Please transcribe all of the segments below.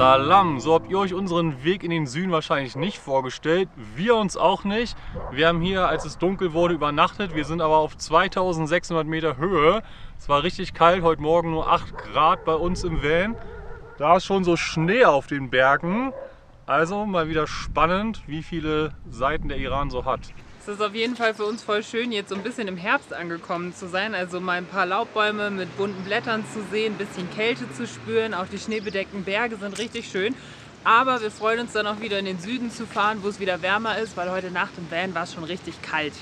Salam, so habt ihr euch unseren Weg in den Süden wahrscheinlich nicht vorgestellt, wir uns auch nicht. Wir haben hier, als es dunkel wurde, übernachtet, wir sind aber auf 2600 Meter Höhe. Es war richtig kalt, heute Morgen nur 8 Grad bei uns im Van. Da ist schon so Schnee auf den Bergen, also mal wieder spannend, wie viele Seiten der Iran so hat. Es ist auf jeden Fall für uns voll schön, jetzt so ein bisschen im Herbst angekommen zu sein. Also mal ein paar Laubbäume mit bunten Blättern zu sehen, ein bisschen Kälte zu spüren. Auch die schneebedeckten Berge sind richtig schön. Aber wir freuen uns dann auch wieder in den Süden zu fahren, wo es wieder wärmer ist, weil heute Nacht im Van war es schon richtig kalt.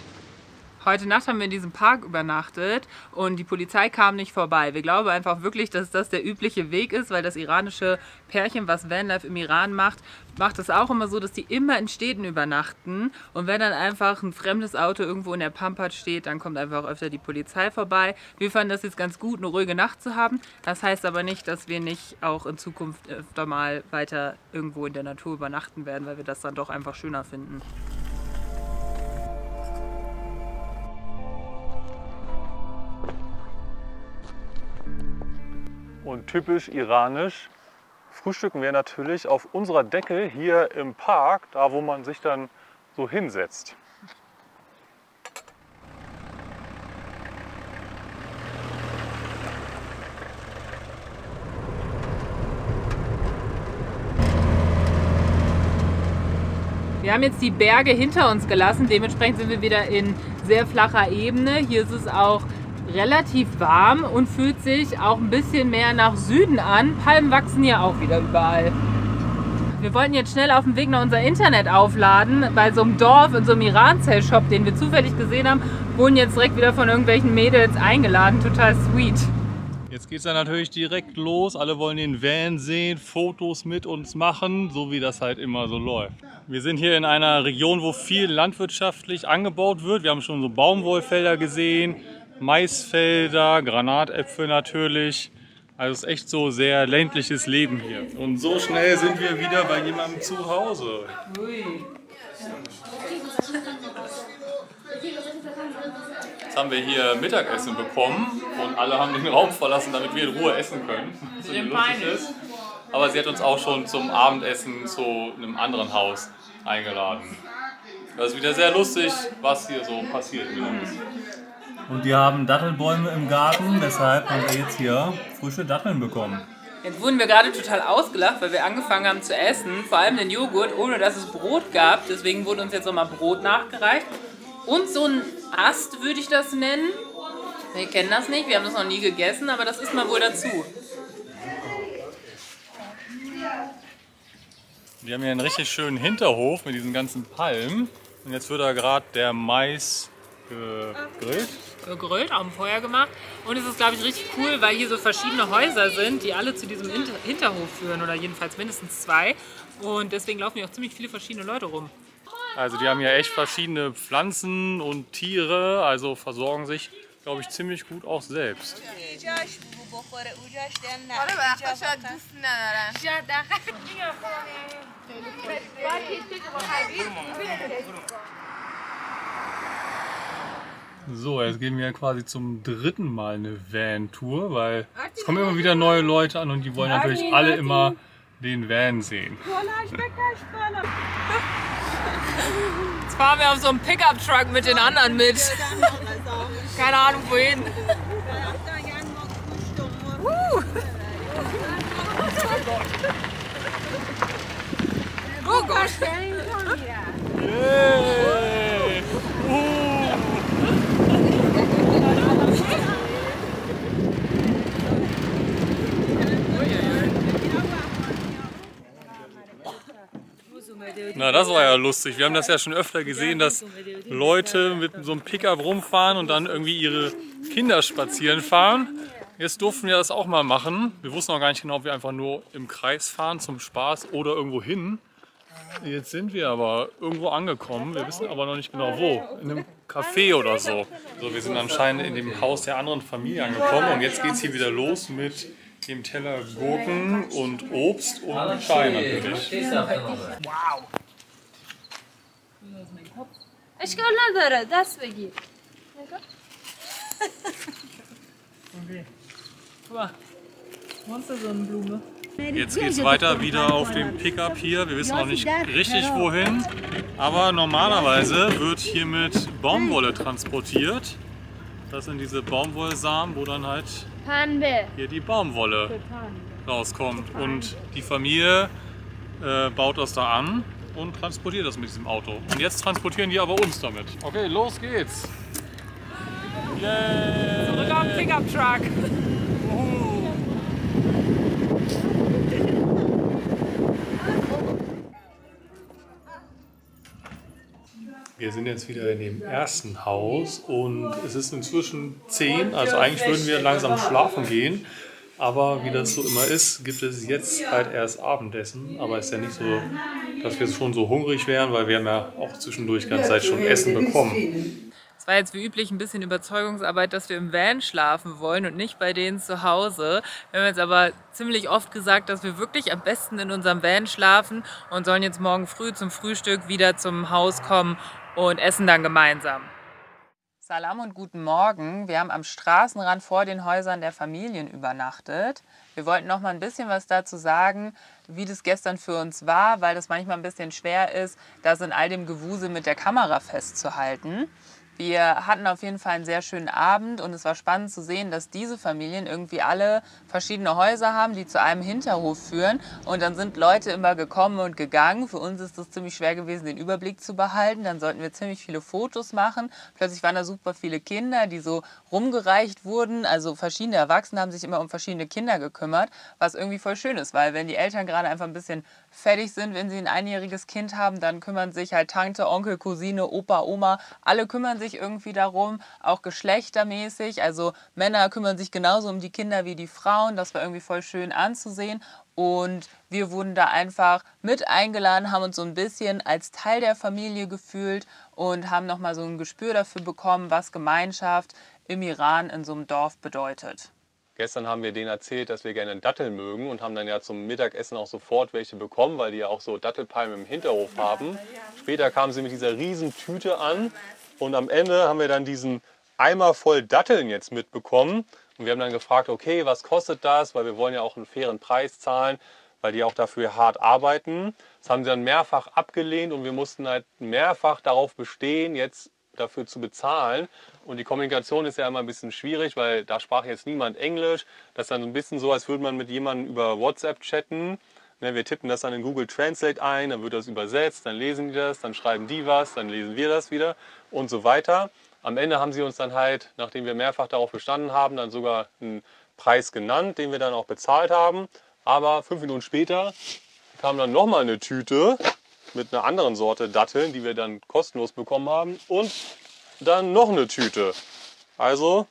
Heute Nacht haben wir in diesem Park übernachtet und die Polizei kam nicht vorbei. Wir glauben einfach wirklich, dass das der übliche Weg ist, weil das iranische Pärchen, was Vanlife im Iran macht, macht es auch immer so, dass die immer in Städten übernachten. Und wenn dann einfach ein fremdes Auto irgendwo in der Pampa steht, dann kommt einfach öfter die Polizei vorbei. Wir fanden das jetzt ganz gut, eine ruhige Nacht zu haben. Das heißt aber nicht, dass wir nicht auch in Zukunft öfter mal weiter irgendwo in der Natur übernachten werden, weil wir das dann doch einfach schöner finden. Und typisch iranisch frühstücken wir natürlich auf unserer Decke hier im Park, da wo man sich dann so hinsetzt. Wir haben jetzt die Berge hinter uns gelassen, dementsprechend sind wir wieder in sehr flacher Ebene. Hier ist es auch relativ warm und fühlt sich auch ein bisschen mehr nach Süden an. Palmen wachsen hier auch wieder überall. Wir wollten jetzt schnell auf dem Weg noch unser Internet aufladen. Bei so einem Dorf, in so einem Iran-Shop, den wir zufällig gesehen haben, wurden jetzt direkt wieder von irgendwelchen Mädels eingeladen. Total sweet. Jetzt geht es dann natürlich direkt los. Alle wollen den Van sehen, Fotos mit uns machen, so wie das halt immer so läuft. Wir sind hier in einer Region, wo viel landwirtschaftlich angebaut wird. Wir haben schon so Baumwollfelder gesehen, Maisfelder, Granatäpfel natürlich. Also es ist echt so sehr ländliches Leben hier. Und so schnell sind wir wieder bei jemandem zu Hause. Ui. Jetzt haben wir hier Mittagessen bekommen und alle haben den Raum verlassen, damit wir in Ruhe essen können. Was so lustig ist. Aber sie hat uns auch schon zum Abendessen zu einem anderen Haus eingeladen. Das ist wieder sehr lustig, was hier so passiert mit uns. Und wir haben Dattelbäume im Garten, deshalb haben wir jetzt hier frische Datteln bekommen. Jetzt wurden wir gerade total ausgelacht, weil wir angefangen haben zu essen, vor allem den Joghurt, ohne dass es Brot gab. Deswegen wurde uns jetzt nochmal Brot nachgereicht. Und so ein Ast würde ich das nennen. Wir kennen das nicht, wir haben das noch nie gegessen, aber das isst man wohl dazu. Wir haben hier einen richtig schönen Hinterhof mit diesen ganzen Palmen. Und jetzt wird da gerade der Mais gegrillt. Gegrillt, auf dem Feuer gemacht. Und es ist, glaube ich, richtig cool, weil hier so verschiedene Häuser sind, die alle zu diesem Hinterhof führen oder jedenfalls mindestens 2. Und deswegen laufen hier auch ziemlich viele verschiedene Leute rum. Also die haben ja echt verschiedene Pflanzen und Tiere, also versorgen sich, glaube ich, ziemlich gut auch selbst. So, jetzt gehen wir quasi zum 3. Mal eine Van-Tour, weil es kommen immer wieder neue Leute an und die wollen natürlich alle immer den Van sehen. Jetzt fahren wir auf so einem Pickup-Truck mit den anderen mit. Keine Ahnung wohin. Oh Gott! Yay! Na, das war ja lustig. Wir haben das ja schon öfter gesehen, dass Leute mit so einem Pickup rumfahren und dann irgendwie ihre Kinder spazieren fahren. Jetzt durften wir das auch mal machen. Wir wussten auch gar nicht genau, ob wir einfach nur im Kreis fahren zum Spaß oder irgendwo hin. Jetzt sind wir aber irgendwo angekommen. Wir wissen aber noch nicht genau wo. In einem Café oder so. So, wir sind anscheinend in dem Haus der anderen Familie angekommen und jetzt geht es hier wieder los mit dem Teller Gurken und Obst und Chai natürlich. Wow! اشکال نداره دست بگیر Okay. Guck mal, Monstersonnenblume. Jetzt geht es weiter wieder auf dem Pickup hier. Wir wissen noch nicht richtig wohin. Aber normalerweise wird hier mit Baumwolle transportiert. Das sind diese Baumwollsamen, wo dann halt hier die Baumwolle rauskommt. Und die Familie baut das da an und transportiert das mit diesem Auto. Und jetzt transportieren die aber uns damit. Okay, los geht's. Yay. Zurück auf den Pickup-Truck. Wir sind jetzt wieder in dem ersten Haus und es ist inzwischen 10, also eigentlich würden wir langsam schlafen gehen. Aber wie das so immer ist, gibt es jetzt halt erst Abendessen. Aber es ist ja nicht so, dass wir schon so hungrig wären, weil wir haben ja auch zwischendurch die ganze Zeit schon Essen bekommen. Es war jetzt wie üblich ein bisschen Überzeugungsarbeit, dass wir im Van schlafen wollen und nicht bei denen zu Hause. Wir haben jetzt aber ziemlich oft gesagt, dass wir wirklich am besten in unserem Van schlafen und sollen jetzt morgen früh zum Frühstück wieder zum Haus kommen und essen dann gemeinsam. Salam und guten Morgen. Wir haben am Straßenrand vor den Häusern der Familien übernachtet. Wir wollten noch mal ein bisschen was dazu sagen, wie das gestern für uns war, weil das manchmal ein bisschen schwer ist, das in all dem Gewusel mit der Kamera festzuhalten. Wir hatten auf jeden Fall einen sehr schönen Abend und es war spannend zu sehen, dass diese Familien irgendwie alle verschiedene Häuser haben, die zu einem Hinterhof führen. Und dann sind Leute immer gekommen und gegangen. Für uns ist es ziemlich schwer gewesen, den Überblick zu behalten. Dann sollten wir ziemlich viele Fotos machen. Plötzlich waren da super viele Kinder, die so rumgereicht wurden. Also verschiedene Erwachsene haben sich immer um verschiedene Kinder gekümmert, was irgendwie voll schön ist, weil wenn die Eltern gerade einfach ein bisschen fertig sind, wenn sie ein einjähriges Kind haben, dann kümmern sich halt Tante, Onkel, Cousine, Opa, Oma, alle kümmern sich irgendwie darum, auch geschlechtermäßig. Also Männer kümmern sich genauso um die Kinder wie die Frauen. Das war irgendwie voll schön anzusehen. Und wir wurden da einfach mit eingeladen, haben uns so ein bisschen als Teil der Familie gefühlt und haben nochmal so ein Gespür dafür bekommen, was Gemeinschaft im Iran in so einem Dorf bedeutet. Gestern haben wir denen erzählt, dass wir gerne Datteln mögen und haben dann ja zum Mittagessen auch sofort welche bekommen, weil die ja auch so Dattelpalmen im Hinterhof haben. Später kamen sie mit dieser riesen Tüte an und am Ende haben wir dann diesen Eimer voll Datteln jetzt mitbekommen. Und wir haben dann gefragt, okay, was kostet das? Weil wir wollen ja auch einen fairen Preis zahlen, weil die auch dafür hart arbeiten. Das haben sie dann mehrfach abgelehnt und wir mussten halt mehrfach darauf bestehen, jetzt dafür zu bezahlen. Und die Kommunikation ist ja immer ein bisschen schwierig, weil da sprach jetzt niemand Englisch. Das ist dann so ein bisschen so, als würde man mit jemandem über WhatsApp chatten. Wir tippen das dann in Google Translate ein, dann wird das übersetzt, dann lesen die das, dann schreiben die was, dann lesen wir das wieder und so weiter. Am Ende haben sie uns dann halt, nachdem wir mehrfach darauf bestanden haben, dann sogar einen Preis genannt, den wir dann auch bezahlt haben. Aber 5 Minuten später kam dann nochmal eine Tüte mit einer anderen Sorte Datteln, die wir dann kostenlos bekommen haben. Und dann noch eine Tüte. Also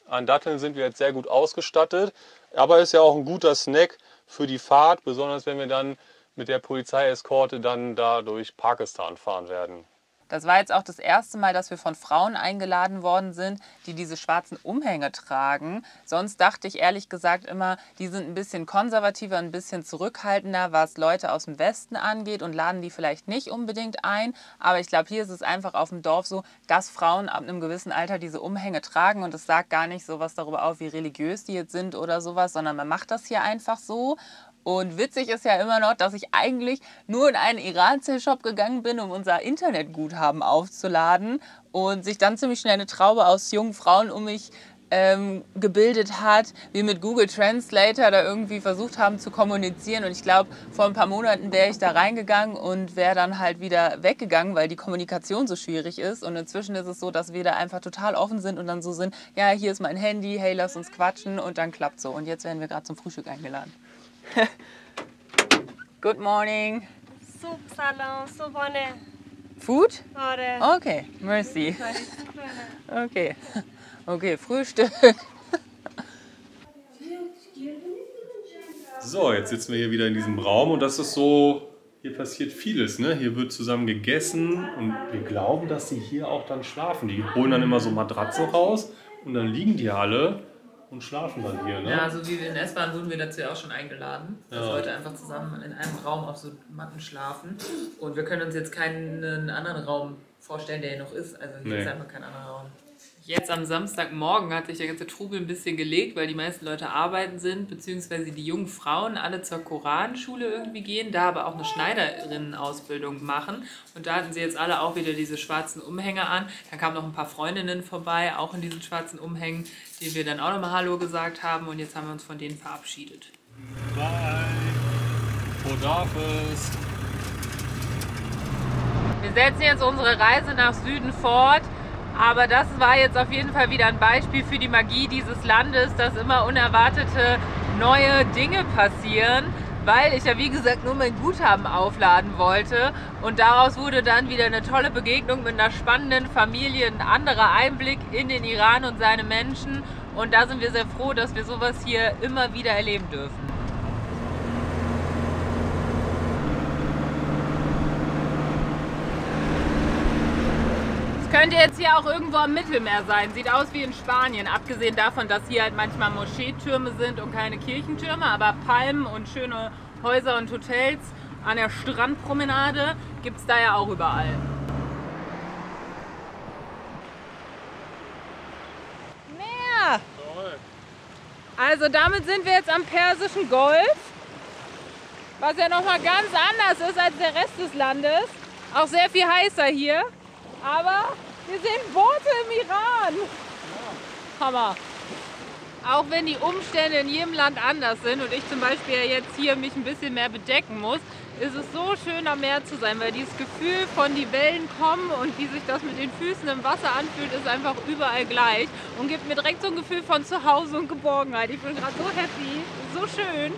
an Datteln sind wir jetzt sehr gut ausgestattet. Aber ist ja auch ein guter Snack für die Fahrt, besonders wenn wir dann mit der Polizeieskorte dann da durch Pakistan fahren werden. Das war jetzt auch das erste Mal, dass wir von Frauen eingeladen worden sind, die diese schwarzen Umhänge tragen. Sonst dachte ich ehrlich gesagt immer, die sind ein bisschen konservativer, ein bisschen zurückhaltender, was Leute aus dem Westen angeht und laden die vielleicht nicht unbedingt ein. Aber ich glaube, hier ist es einfach auf dem Dorf so, dass Frauen ab einem gewissen Alter diese Umhänge tragen und es sagt gar nicht so was darüber auf, wie religiös die jetzt sind oder sowas, sondern man macht das hier einfach so. Und witzig ist ja immer noch, dass ich eigentlich nur in einen Iran-Shop gegangen bin, um unser Internetguthaben aufzuladen und sich dann ziemlich schnell eine Traube aus jungen Frauen um mich gebildet hat, wir mit Google Translator da irgendwie versucht haben zu kommunizieren. Und ich glaube, vor ein paar Monaten wäre ich da reingegangen und wäre dann halt wieder weggegangen, weil die Kommunikation so schwierig ist. Und inzwischen ist es so, dass wir da einfach total offen sind und dann so sind, ja, hier ist mein Handy, hey, lass uns quatschen und dann klappt so. Und jetzt werden wir gerade zum Frühstück eingeladen. Good morning. Soup, salam, subhane. Food? Are. Okay, merci. Okay, okay, Frühstück. So, jetzt sitzen wir hier wieder in diesem Raum und das ist so, hier passiert vieles, ne? Hier wird zusammen gegessen und wir glauben, dass sie hier auch dann schlafen. Die holen dann immer so Matratzen raus und dann liegen die alle und schlafen dann hier, ne? Ja, so wie wir in S-Bahn wurden wir dazu ja auch schon eingeladen, dass Leute einfach zusammen in einem Raum auf so Matten schlafen. Und wir können uns jetzt keinen anderen Raum vorstellen, der hier noch ist. Also hier ist einfach kein anderer Raum. Jetzt am Samstagmorgen hat sich der ganze Trubel ein bisschen gelegt, weil die meisten Leute arbeiten sind, beziehungsweise die jungen Frauen alle zur Koranschule irgendwie gehen, da aber auch eine Schneiderinnenausbildung machen. Und da hatten sie jetzt alle auch wieder diese schwarzen Umhänge an. Dann kamen noch ein paar Freundinnen vorbei, auch in diesen schwarzen Umhängen, denen wir dann auch nochmal Hallo gesagt haben. Und jetzt haben wir uns von denen verabschiedet. Bye. Hodafes. Wir setzen jetzt unsere Reise nach Süden fort. Aber das war jetzt auf jeden Fall wieder ein Beispiel für die Magie dieses Landes, dass immer unerwartete neue Dinge passieren, weil ich ja wie gesagt nur mein Guthaben aufladen wollte und daraus wurde dann wieder eine tolle Begegnung mit einer spannenden Familie, ein anderer Einblick in den Iran und seine Menschen und da sind wir sehr froh, dass wir sowas hier immer wieder erleben dürfen. Könnte jetzt hier auch irgendwo am Mittelmeer sein. Sieht aus wie in Spanien, abgesehen davon, dass hier halt manchmal Moscheetürme sind und keine Kirchentürme, aber Palmen und schöne Häuser und Hotels an der Strandpromenade gibt es da ja auch überall. Meer! Also damit sind wir jetzt am Persischen Golf, was ja nochmal ganz anders ist als der Rest des Landes. Auch sehr viel heißer hier. Aber wir sehen Boote im Iran. Hammer. Auch wenn die Umstände in jedem Land anders sind und ich zum Beispiel jetzt hier mich ein bisschen mehr bedecken muss, ist es so schön am Meer zu sein, weil dieses Gefühl von die Wellen kommen und wie sich das mit den Füßen im Wasser anfühlt, ist einfach überall gleich und gibt mir direkt so ein Gefühl von Zuhause und Geborgenheit. Ich bin gerade so happy, so schön.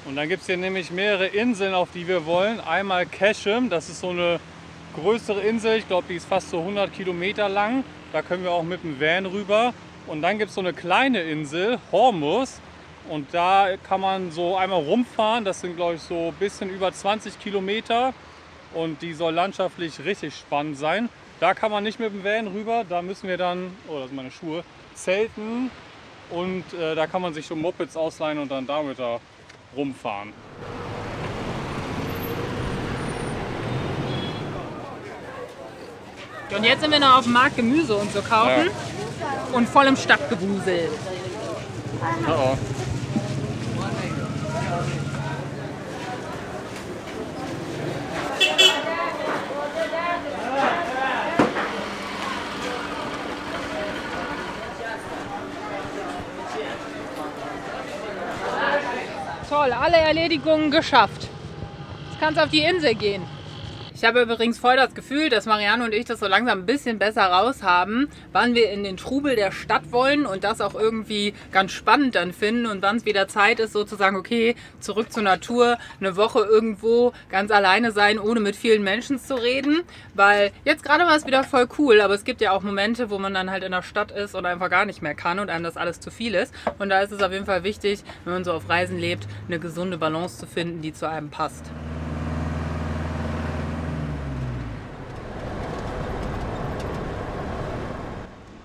Und dann gibt es hier nämlich mehrere Inseln, auf die wir wollen. Einmal Keshem, das ist so eine größere Insel, ich glaube, die ist fast so 100 Kilometer lang. Da können wir auch mit dem Van rüber. Und dann gibt es so eine kleine Insel, Hormuz. Und da kann man so einmal rumfahren. Das sind, glaube ich, so ein bisschen über 20 Kilometer. Und die soll landschaftlich richtig spannend sein. Da kann man nicht mit dem Van rüber. Da müssen wir dann, oh, das sind meine Schuhe, zelten. Und da kann man sich so Mopeds ausleihen und dann damit da rumfahren. Und jetzt sind wir noch auf dem Markt Gemüse und so kaufen und voll im Stadtgewusel. Oh. Toll, alle Erledigungen geschafft. Jetzt kannst du auf die Insel gehen. Ich habe übrigens voll das Gefühl, dass Marianne und ich das so langsam ein bisschen besser raus haben, wann wir in den Trubel der Stadt wollen und das auch irgendwie ganz spannend dann finden und wann es wieder Zeit ist, sozusagen, okay, zurück zur Natur, eine Woche irgendwo ganz alleine sein, ohne mit vielen Menschen zu reden, weil jetzt gerade war es wieder voll cool, aber es gibt ja auch Momente, wo man dann halt in der Stadt ist und einfach gar nicht mehr kann und einem das alles zu viel ist und da ist es auf jeden Fall wichtig, wenn man so auf Reisen lebt, eine gesunde Balance zu finden, die zu einem passt.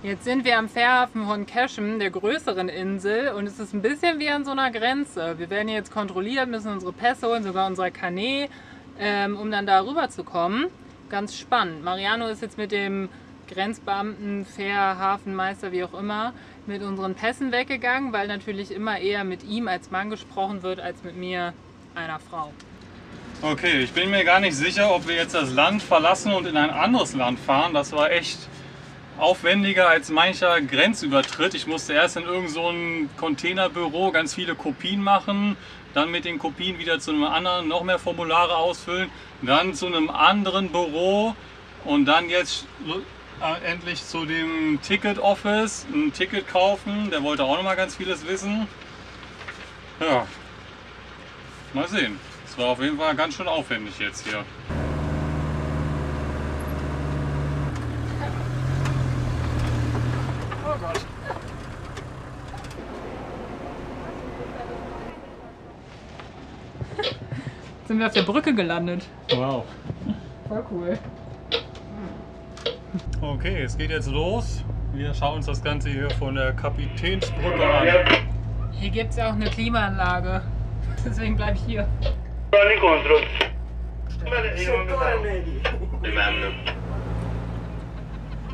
Jetzt sind wir am Fährhafen von Keshem, der größeren Insel, und es ist ein bisschen wie an so einer Grenze. Wir werden jetzt kontrolliert, müssen unsere Pässe holen, sogar unsere Kanä, um dann da rüber zu kommen. Ganz spannend. Mariano ist jetzt mit dem Grenzbeamten, Fährhafenmeister, wie auch immer, mit unseren Pässen weggegangen, weil natürlich immer eher mit ihm als Mann gesprochen wird, als mit mir, einer Frau. Okay, ich bin mir gar nicht sicher, ob wir jetzt das Land verlassen und in ein anderes Land fahren. Das war echt aufwendiger als mancher Grenzübertritt. Ich musste erst in irgend so ein Containerbüro ganz viele Kopien machen, dann mit den Kopien wieder zu einem anderen, noch mehr Formulare ausfüllen, dann zu einem anderen Büro und dann jetzt endlich zu dem Ticket Office, ein Ticket kaufen. Der wollte auch noch mal ganz vieles wissen. Ja, mal sehen. Es war auf jeden Fall ganz schön aufwendig jetzt hier. Oh Gott. Sind wir auf der Brücke gelandet. Wow. Voll cool. Okay, es geht jetzt los. Wir schauen uns das Ganze hier von der Kapitänsbrücke an. Hier gibt es ja auch eine Klimaanlage. Deswegen bleibe ich hier.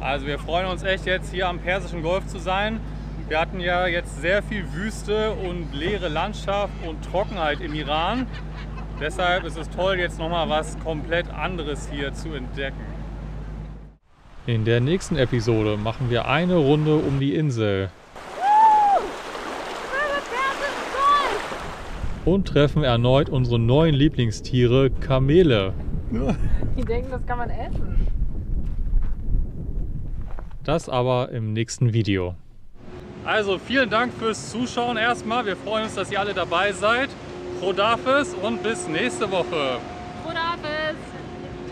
Also wir freuen uns echt jetzt hier am Persischen Golf zu sein. Wir hatten ja jetzt sehr viel Wüste und leere Landschaft und Trockenheit im Iran. Deshalb ist es toll, jetzt nochmal was komplett anderes hier zu entdecken. In der nächsten Episode machen wir eine Runde um die Insel. Und treffen erneut unsere neuen Lieblingstiere, Kamele. Die denken, das kann man essen. Das aber im nächsten Video. Also vielen Dank fürs Zuschauen erstmal. Wir freuen uns, dass ihr alle dabei seid. Khodafis und bis nächste Woche.